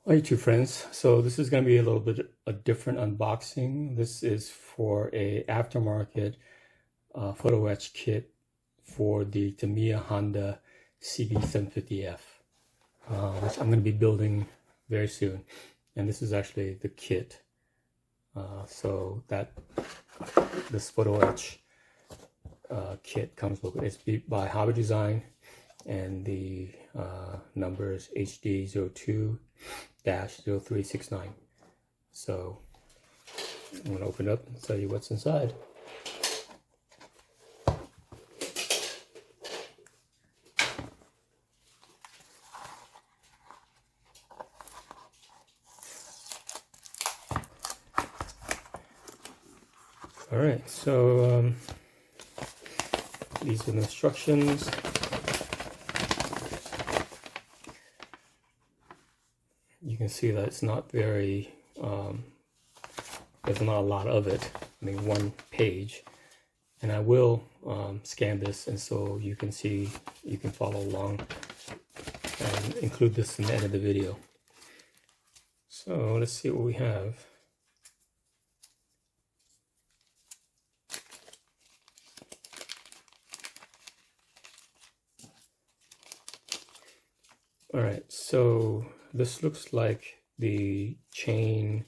Hi YouTube friends, so this is going to be a little bit a different unboxing. This is for a aftermarket Photo-Etch kit for the Tamiya Honda CB750F, which I'm going to be building very soon. And this is actually the kit. So that this Photo-Etch kit comes with it's by Hobby Design, and the number is HD02-0369. So I'm going to open it up and tell you what's inside. All right, so these are the instructions. You can see that it's not very, there's not a lot of it. I mean, one page. And I will scan this, and so you can see, you can follow along and include this in the end of the video. So let's see what we have. All right, so this looks like the chain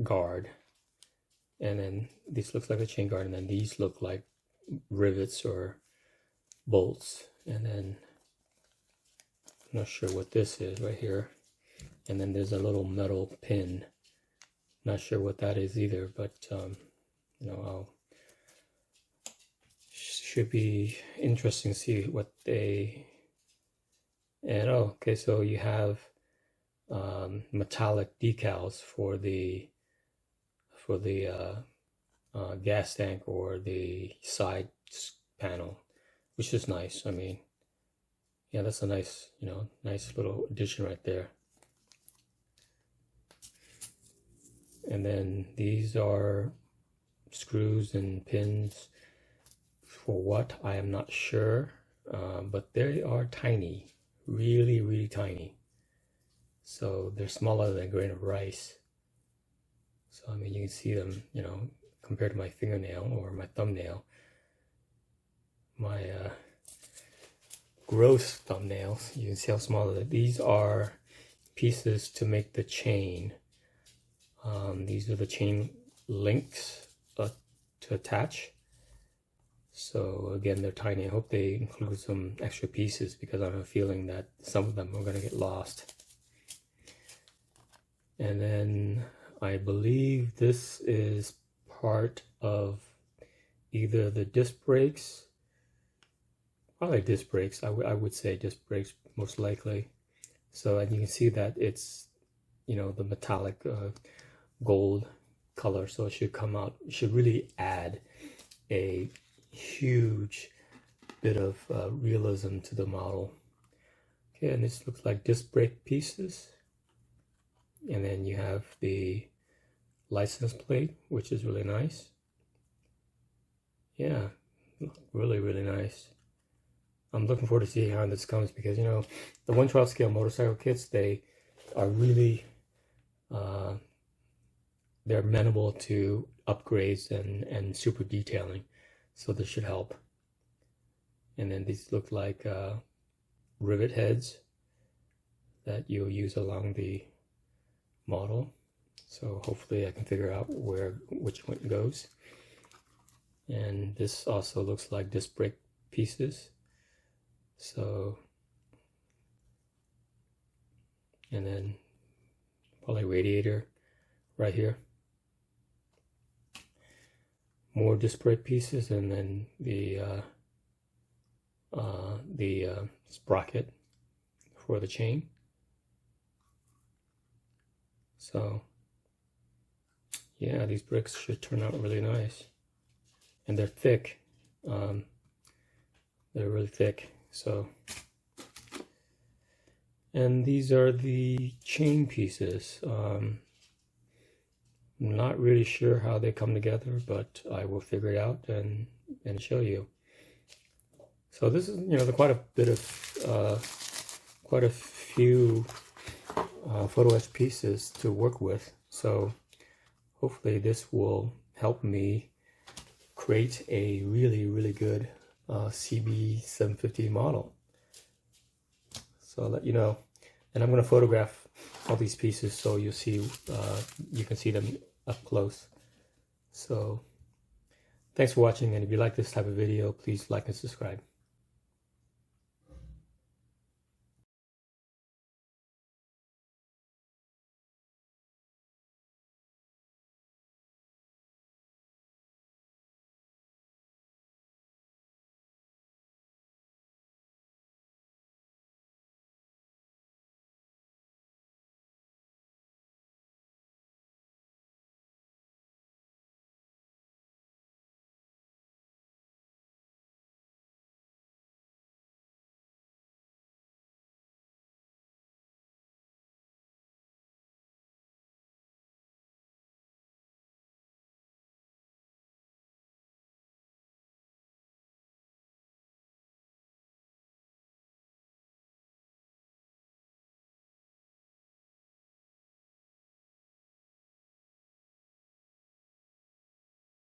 guard, and then this looks like a chain guard, and then these look like rivets or bolts, and then I'm not sure what this is right here, and then there's a little metal pin. Not sure what that is either, but you know, should be interesting to see what they. And oh, okay, so you have metallic decals for the gas tank or the side panel, which is nice. I mean, yeah, that's a nice, nice little addition right there. And then these are screws and pins. For what, I am not sure, but they are tiny, really, really tiny. So they're smaller than a grain of rice. So I mean, you can see them, compared to my fingernail or my thumbnail, my gross thumbnails. You can see how small they are. These are pieces to make the chain. These are the chain links to attach. So again, they're tiny. I hope they include some extra pieces, because I have a feeling that some of them are going to get lost. And then I believe this is part of either the disc brakes, probably disc brakes. I would say disc brakes most likely. So, and you can see that it's, the metallic gold color. So it should come out, it should really add a huge bit of realism to the model. Okay, and this looks like disc brake pieces. And then you have the license plate, which is really nice. Yeah, really, really nice. I'm looking forward to see how this comes, because, the 1/12 scale motorcycle kits, they are really, they're amenable to upgrades and super detailing. So this should help. And then these look like rivet heads that you'll use along the model. So hopefully I can figure out which one goes. And this also looks like disc brake pieces. So, and then probably radiator right here. More disc brake pieces, and then the sprocket for the chain. So yeah, these bricks should turn out really nice, and they're thick. They're really thick. So, and these are the chain pieces. I'm not really sure how they come together, but I will figure it out and show you. So this is, quite a bit of quite a few Photo-Etch pieces to work with, so hopefully this will help me create a really good CB750 model. So I'll let you know. And I'm going to photograph all these pieces so you'll see, you can see them up close. So thanks for watching, and if you like this type of video, please like and subscribe.